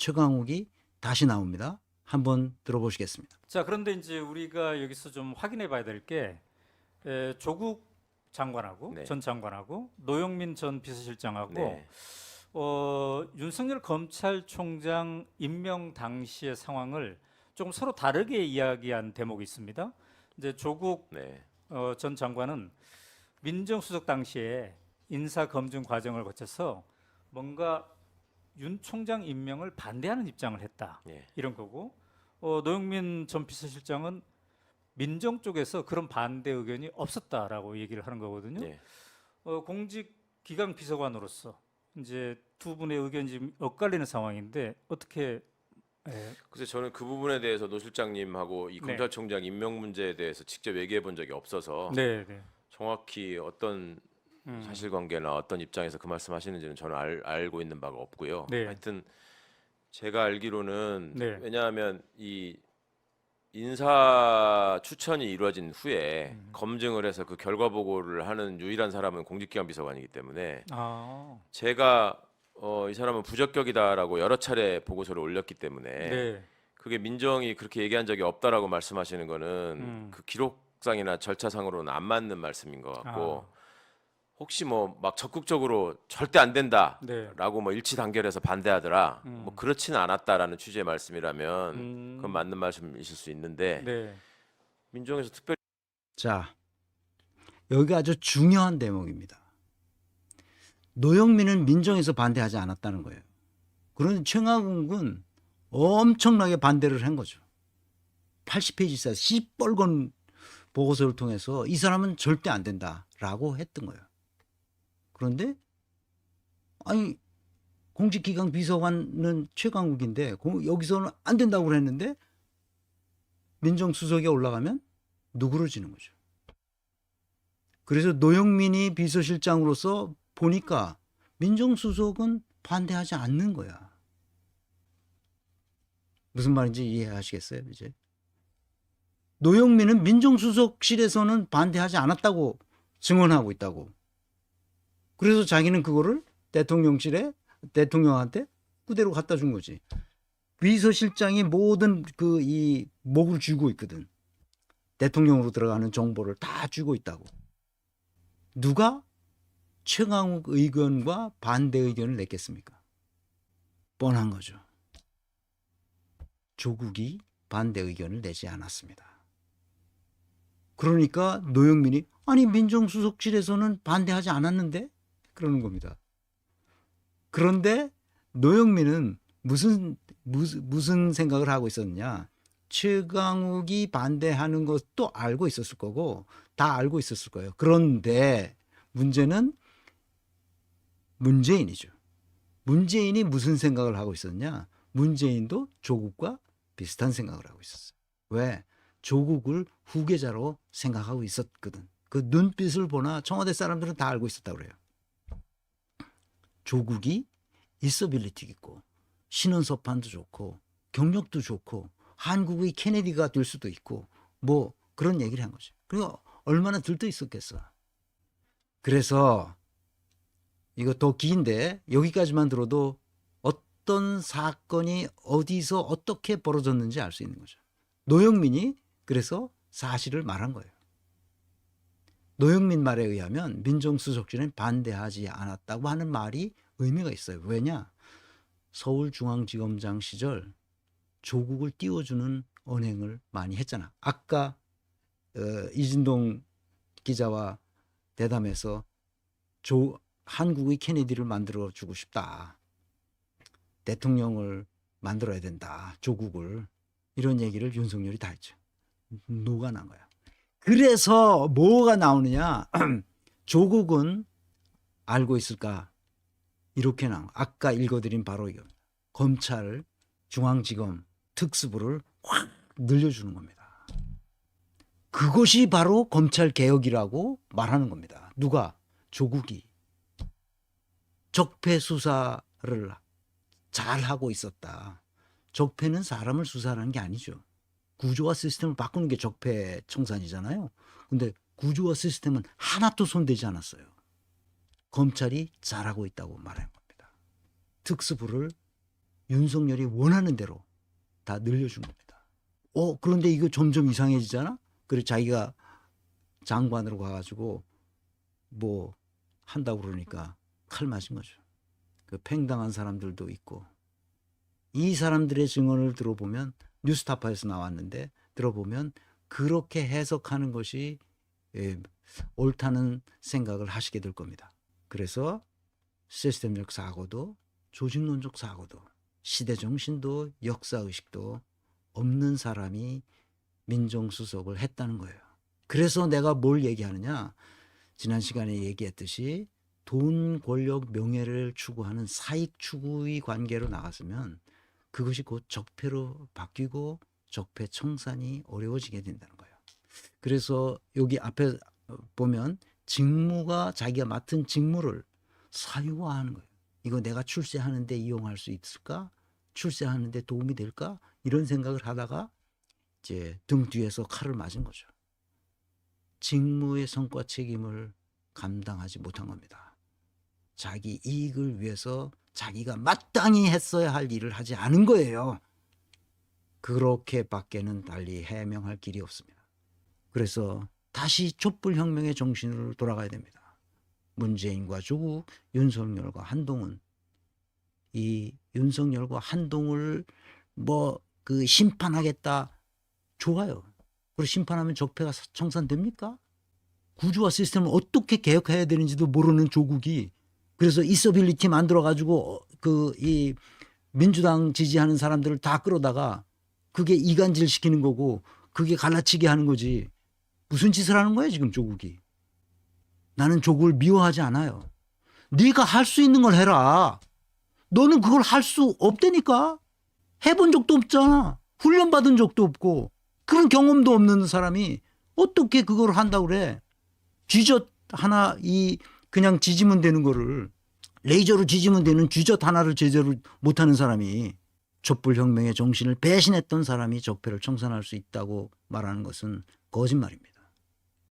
최강욱이 다시 나옵니다. 한번 들어보시겠습니다. 자, 그런데 이제 우리가 여기서 좀 확인해 봐야 될 게 조국 장관하고 네. 전 장관하고 노영민 전 비서실장하고 네. 윤석열 검찰총장 임명 당시의 상황을 조금 서로 다르게 이야기한 대목이 있습니다. 이제 조국 네. 전 장관은 민정수석 당시에 인사 검증 과정을 거쳐서 뭔가 윤 총장 임명을 반대하는 입장을 했다. 네. 이런 거고 노영민 전 비서실장은 민정 쪽에서 그런 반대 의견이 없었다라고 얘기를 하는 거거든요. 네. 공직기강 비서관으로서 이제 두 분의 의견이 지금 엇갈리는 상황인데 어떻게? 그래서 저는 그 부분에 대해서 노 실장님하고 이 네. 검찰총장 임명 문제에 대해서 직접 얘기해 본 적이 없어서 네, 네. 정확히 어떤 사실관계나 어떤 입장에서 그 말씀하시는지는 저는 알고 있는 바가 없고요. 네. 하여튼 제가 알기로는 네. 왜냐하면 이 인사 추천이 이루어진 후에 검증을 해서 그 결과 보고를 하는 유일한 사람은 공직기관 비서관이기 때문에 아, 제가 이 사람은 부적격이다라고 여러 차례 보고서를 올렸기 때문에 네. 그게 민정이 그렇게 얘기한 적이 없다라고 말씀하시는 거는 그 기록상이나 절차상으로는 안 맞는 말씀인 것 같고 혹시 뭐 막 적극적으로 절대 안 된다라고 네. 뭐 일치 단결해서 반대하더라 뭐 그렇지는 않았다라는 취지의 말씀이라면 그건 맞는 말씀이실 수 있는데 네. 민정에서 특별히 자, 여기가 아주 중요한 대목입니다. 노영민은 민정에서 반대하지 않았다는 거예요. 그런데 최강욱은 엄청나게 반대를 한 거죠. 80페이지 짜 시뻘건 보고서를 통해서 이 사람은 절대 안 된다라고 했던 거예요. 그런데 아니 공직기강 비서관은 최강욱인데 여기서는 안 된다고 그랬는데 민정수석에 올라가면 누그러지는 거죠. 그래서 노영민이 비서실장으로서 보니까 민정수석은 반대하지 않는 거야. 무슨 말인지 이해하시겠어요, 이제? 노영민은 민정수석실에서는 반대하지 않았다고 증언하고 있다고. 그래서 자기는 그거를 대통령한테 그대로 갖다 준 거지. 비서실장이 모든 이 목을 쥐고 있거든. 대통령으로 들어가는 정보를 다 쥐고 있다고. 누가 최강욱 의견과 반대 의견을 냈겠습니까? 뻔한 거죠. 조국이 반대 의견을 내지 않았습니다. 그러니까 노영민이 아니 민정수석실에서는 반대하지 않았는데 그러는 겁니다. 그런데 노영민은 무슨 생각을 하고 있었느냐? 최강욱이 반대하는 것도 알고 있었을 거고 다 알고 있었을 거예요. 그런데 문제는 문재인이죠. 문재인이 무슨 생각을 하고 있었냐? 문재인도 조국과 비슷한 생각을 하고 있었어요. 왜? 조국을 후계자로 생각하고 있었거든. 그 눈빛을 보나 청와대 사람들은 다 알고 있었다고 그래요. 조국이 있어빌리티 있고 신원서판도 좋고 경력도 좋고 한국의 케네디가 될 수도 있고 뭐 그런 얘기를 한 거죠. 그리고 얼마나 들떠 있었겠어. 그래서 이거 더 긴데 여기까지만 들어도 어떤 사건이 어디서 어떻게 벌어졌는지 알 수 있는 거죠. 노영민이 그래서 사실을 말한 거예요. 노영민 말에 의하면 민정수석실은 반대하지 않았다고 하는 말이 의미가 있어요. 왜냐? 서울중앙지검장 시절 조국을 띄워주는 언행을 많이 했잖아. 아까 이진동 기자와 대담해서 한국의 케네디를 만들어주고 싶다. 대통령을 만들어야 된다. 조국을. 이런 얘기를 윤석열이 다 했죠. 녹아난 거야. 그래서 뭐가 나오느냐. 조국은 알고 있을까? 이렇게 나와. 아까 읽어드린 바로 이거. 검찰, 중앙지검, 특수부를 확 늘려주는 겁니다. 그것이 바로 검찰개혁이라고 말하는 겁니다. 누가? 조국이. 적폐 수사를 잘하고 있었다. 적폐는 사람을 수사하는 게 아니죠. 구조와 시스템을 바꾸는 게 적폐 청산이잖아요. 근데 구조와 시스템은 하나도 손대지 않았어요. 검찰이 잘하고 있다고 말하는 겁니다. 특수부를 윤석열이 원하는 대로 다 늘려준 겁니다. 그런데 이거 점점 이상해지잖아. 그리고 자기가 장관으로 가가지고 뭐 한다고 그러니까 칼 맞은 거죠. 그 팽당한 사람들도 있고, 이 사람들의 증언을 들어보면, 뉴스타파에서 나왔는데 들어보면 그렇게 해석하는 것이 옳다는 생각을 하시게 될 겁니다. 그래서 시스템적 사고도 조직론적 사고도 시대정신도 역사의식도 없는 사람이 민정수석을 했다는 거예요. 그래서 내가 뭘 얘기하느냐, 지난 시간에 얘기했듯이 돈, 권력, 명예를 추구하는 사익 추구의 관계로 나갔으면 그것이 곧 적폐로 바뀌고 적폐 청산이 어려워지게 된다는 거예요. 그래서 여기 앞에 보면 직무가, 자기가 맡은 직무를 사유화하는 거예요. 이거 내가 출세하는데 이용할 수 있을까? 출세하는데 도움이 될까? 이런 생각을 하다가 이제 등 뒤에서 칼을 맞은 거죠. 직무의 성과 책임을 감당하지 못한 겁니다. 자기 이익을 위해서 자기가 마땅히 했어야 할 일을 하지 않은 거예요. 그렇게밖에는 달리 해명할 길이 없습니다. 그래서 다시 촛불혁명의 정신으로 돌아가야 됩니다. 문재인과 조국, 윤석열과 한동훈, 이 윤석열과 한동훈을 그 심판하겠다, 좋아요. 그리고 심판하면 적폐가 청산됩니까? 구조와 시스템을 어떻게 개혁해야 되는지도 모르는 조국이, 그래서 이서빌리티 만들어 가지고 이 민주당 지지하는 사람들을 다 끌어다가 그게 이간질 시키는 거고, 그게 갈라치기 하는 거지. 무슨 짓을 하는 거야 지금 조국이. 나는 조국을 미워하지 않아요. 네가 할 수 있는 걸 해라. 너는 그걸 할 수 없다니까. 해본 적도 없잖아. 훈련받은 적도 없고 그런 경험도 없는 사람이 어떻게 그걸 한다고 그래. 쥐젖 하나, 그냥 지지면 되는 거를 레이저로 지지면 되는 쥐젖 하나를 제대로 못하는 사람이, 촛불혁명의 정신을 배신했던 사람이 적폐를 청산할 수 있다고 말하는 것은 거짓말입니다.